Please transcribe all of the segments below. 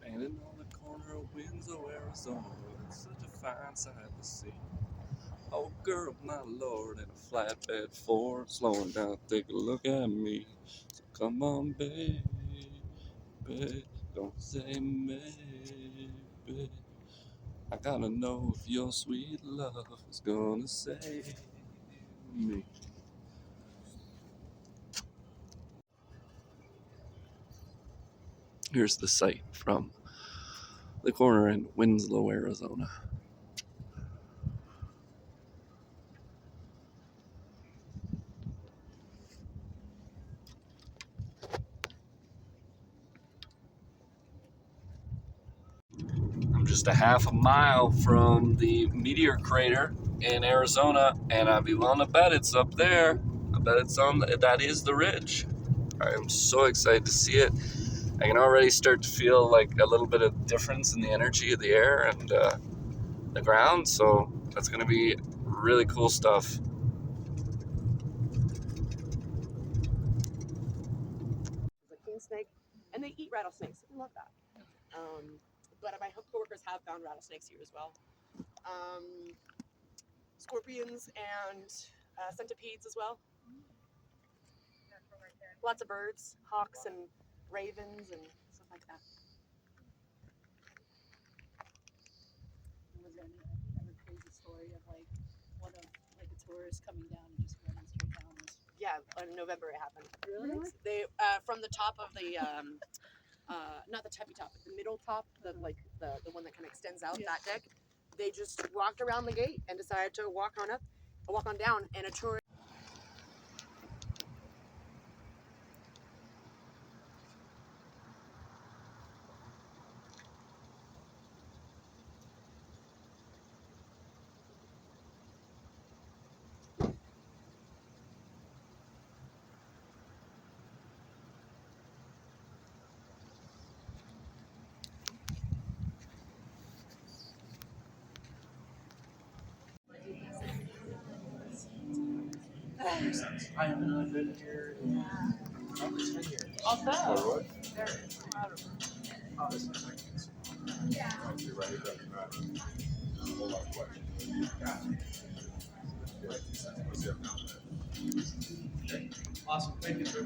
Standing on the corner of Winslow, Arizona, it's such a fine sight to see. Oh, girl, my lord, in a flatbed Ford, slowing down, take a look at me. So come on, baby, don't say maybe. I gotta know if your sweet love is gonna save me. Here's the sight from the corner in Winslow, Arizona. I'm just a half a mile from the Meteor crater in Arizona, and I'd be willing to bet it's up there. I bet it's on. That is the ridge. I'm so excited to see it. I can already start to feel like a little bit of difference in the energy of the air and the ground. So that's going to be really cool stuff. The king snake, and they eat rattlesnakes. I love that. But my coworkers have found rattlesnakes here as well. Scorpions and centipedes as well. Lots of birds, hawks and ravens and stuff like that. Was there any other crazy story of like one of like a tourist coming down and just running straight down this? Yeah, in November it happened. Really? They from the top of the not the tippy top, but the middle top, the one that kind of extends out, that deck. They just walked around the gate and decided to walk on down, and a tourist. I haven't been here in over 10 years. Also, Oh, this is nice. Yeah. You're right, it doesn't matter. A whole lot of questions. Got it. Yeah, let's see how okay. Awesome. Thank you, sir.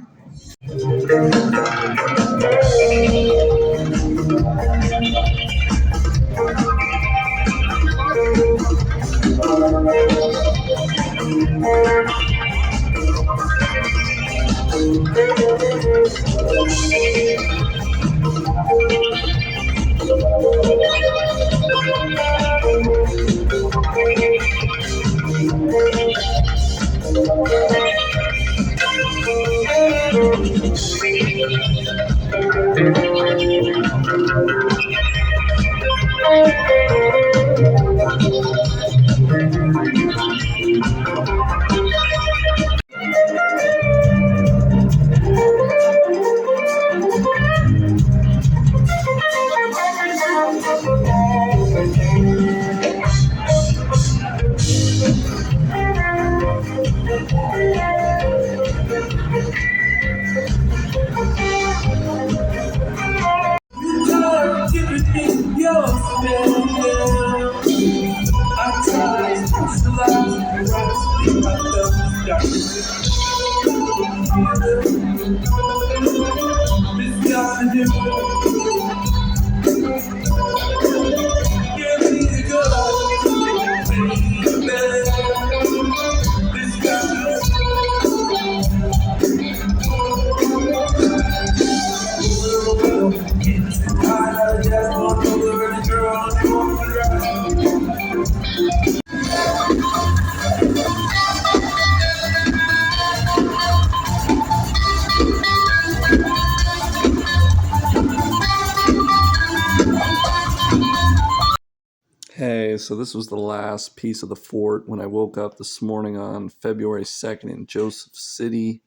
Hey, so this was the last piece of the fort when I woke up this morning on February 2nd in Joseph City.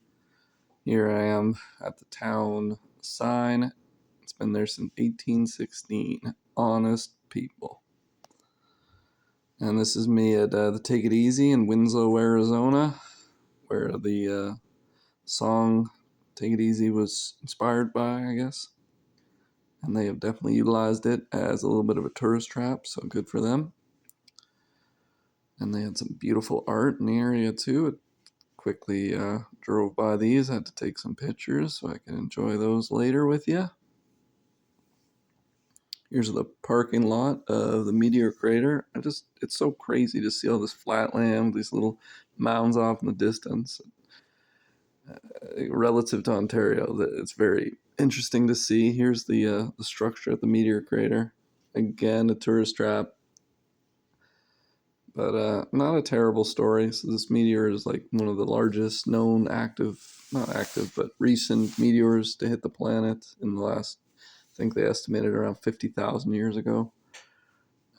Here I am at the town sign. It's been there since 1816. Honest people. And this is me at the Take It Easy in Winslow, Arizona, where the song Take It Easy was inspired by, I guess. and they have definitely utilized it as a little bit of a tourist trap, so good for them. And they had some beautiful art in the area too. It quickly drove by these, had to take some pictures so I can enjoy those later with you. Here's the parking lot of the Meteor crater. It's so crazy to see all this flat land, these little mounds off in the distance. Relative to Ontario, it's very interesting to see. Here's the structure at the Meteor crater. Again, a tourist trap, but not a terrible story. So this meteor is like one of the largest known not active, but recent meteors to hit the planet in the last, I think they estimated around 50,000 years ago.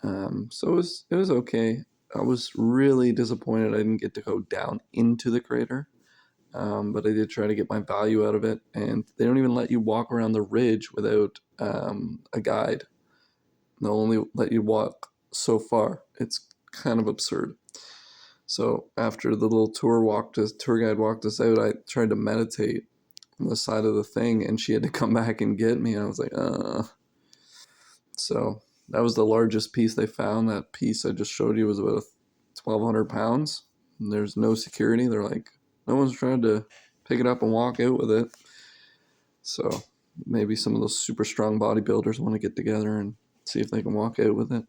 So it was okay. I was really disappointed I didn't get to go down into the crater. But I did try to get my value out of it, and they don't even let you walk around the ridge without a guide. They'll only let you walk so far. It's kind of absurd. So after the little tour guide walked us out, I tried to meditate on the side of the thing, and she had to come back and get me. And I was like, So that was the largest piece they found. That piece I just showed you was about 1,200 pounds. And there's no security. They're like, no one's trying to pick it up and walk out with it. So maybe some of those super strong bodybuilders want to get together and see if they can walk out with it.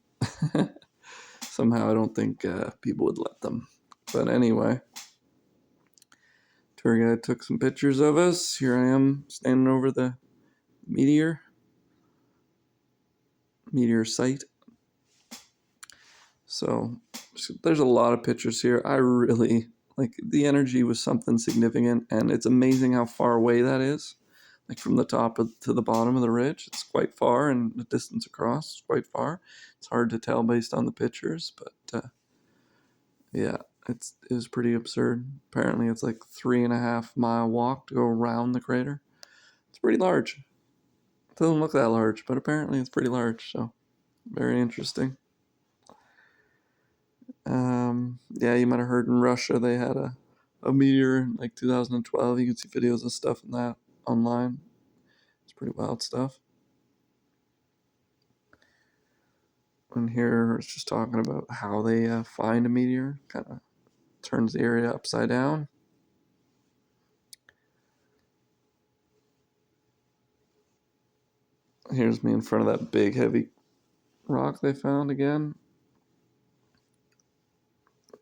Somehow I don't think people would let them. But anyway, tour guide took some pictures of us. Here I am standing over the meteor site. So there's a lot of pictures here. I really like the energy was something significant, and it's amazing how far away that is. Like from the top to the bottom of the ridge, it's quite far, and the distance across is quite far. It's hard to tell based on the pictures, but yeah, it was pretty absurd. Apparently, it's like 3.5 mile walk to go around the crater. It's pretty large. It doesn't look that large, but apparently it's pretty large. So very interesting. Yeah, you might have heard in Russia they had a meteor in like 2012. You can see videos and stuff in that online. It's pretty wild stuff. And here it's just talking about how they find a meteor. Kind of turns the area upside down. Here's me in front of that big heavy rock they found again.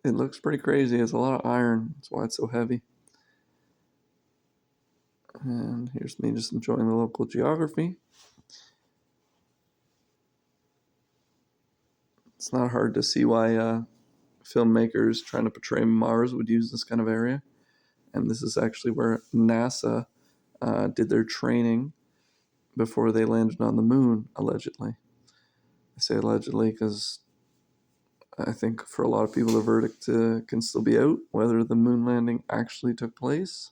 It looks pretty crazy. It's a lot of iron. That's why it's so heavy. And here's me just enjoying the local geography. It's not hard to see why filmmakers trying to portray Mars would use this kind of area. And this is actually where NASA did their training before they landed on the moon, allegedly. I say allegedly because I think for a lot of people the verdict can still be out whether the moon landing actually took place.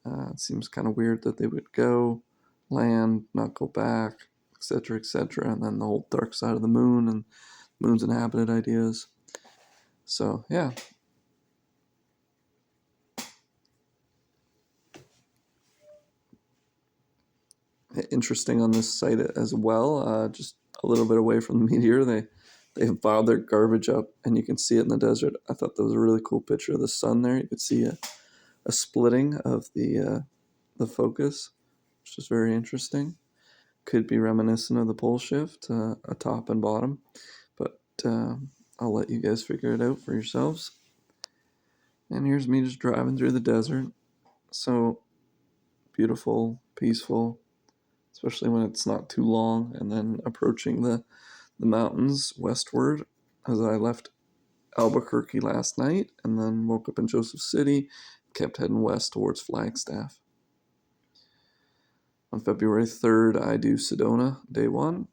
It seems kind of weird that they would go, land, not go back, etc., etc., and then the whole dark side of the moon and moon's inhabited ideas. So, yeah. Interesting on this site as well, just a little bit away from the meteor, they have piled their garbage up, and you can see it in the desert. I thought that was a really cool picture of the sun there. You could see a splitting of the focus, which is very interesting. Could be reminiscent of the pole shift, a top and bottom, but I'll let you guys figure it out for yourselves. And here's me just driving through the desert. So beautiful, peaceful, especially when it's not too long, and then approaching the mountains westward as I left Albuquerque last night and then woke up in Joseph City, kept heading west towards Flagstaff. On February 3rd, I do Sedona, day one.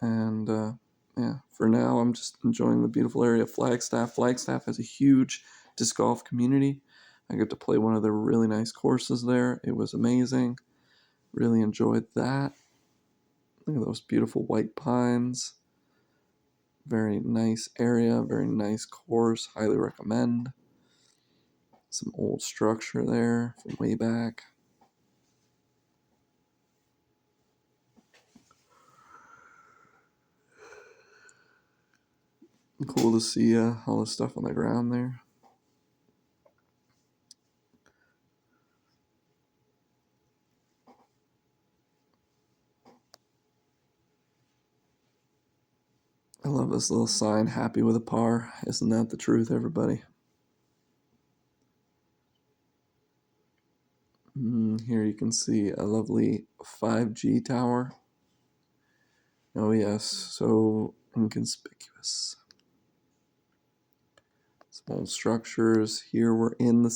And yeah, for now, I'm just enjoying the beautiful area of Flagstaff. Flagstaff has a huge disc golf community. I got to play one of the really nice courses there. It was amazing. Really enjoyed that. Look at those beautiful white pines. Very nice area, very nice course. Highly recommend. Some old structure there from way back. Cool to see all the stuff on the ground there. I love this little sign, happy with a par. Isn't that the truth, everybody? Here you can see a lovely 5G tower. Oh yes, so inconspicuous. Small structures. Here we're in the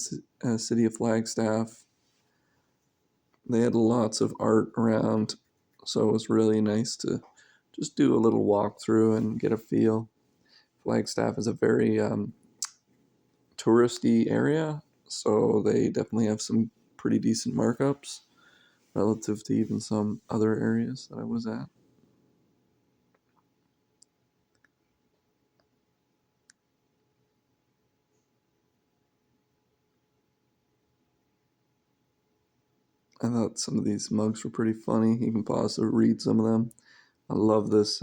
city of Flagstaff. They had lots of art around, so it was really nice to just do a little walkthrough and get a feel. Flagstaff is a very touristy area, so they definitely have some pretty decent markups relative to even some other areas that I was at. I thought some of these mugs were pretty funny. You can pause to read some of them. I love this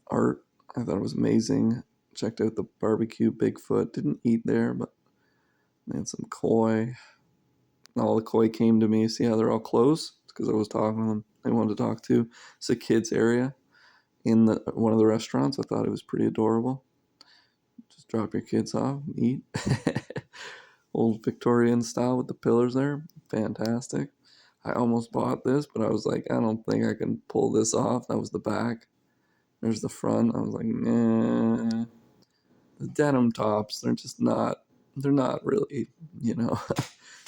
art. I thought it was amazing. Checked out the barbecue Bigfoot. Didn't eat there, but they had some koi. All the koi came to me. See how they're all closed? It's because I was talking to them. They wanted to talk to. It's a kids area in one of the restaurants. I thought it was pretty adorable. Just drop your kids off and eat. Old Victorian style with the pillars there. Fantastic. I almost bought this, but I was like, I don't think I can pull this off. That was the back. There's the front. I was like, nah. The denim tops, they're not really, they're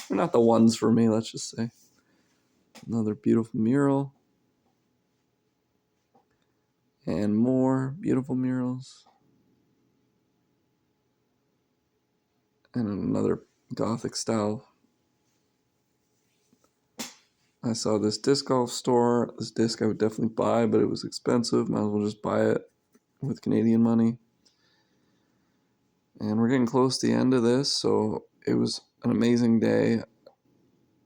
not the ones for me, let's just say. Another beautiful mural. And more beautiful murals. And another Gothic style. I saw this disc golf store. This disc I would definitely buy, but it was expensive. Might as well just buy it with Canadian money. And we're getting close to the end of this, so it was an amazing day.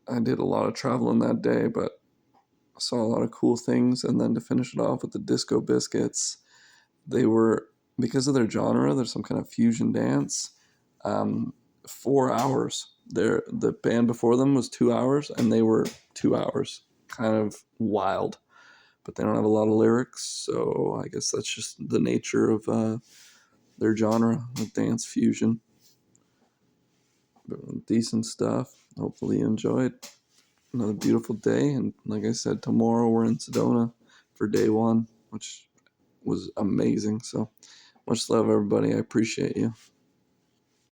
I did a lot of traveling that day, but I saw a lot of cool things. And then to finish it off with the Disco Biscuits, they were, because of their genre, there's some kind of fusion dance. 4 hours. The band before them was 2 hours, and they were 2 hours. Kind of wild, but they don't have a lot of lyrics, so I guess that's just the nature of their genre of dance fusion. But decent stuff. Hopefully you enjoyed. Another beautiful day, and like I said, tomorrow we're in Sedona for day 1, which was amazing. So much love, everybody. I appreciate you.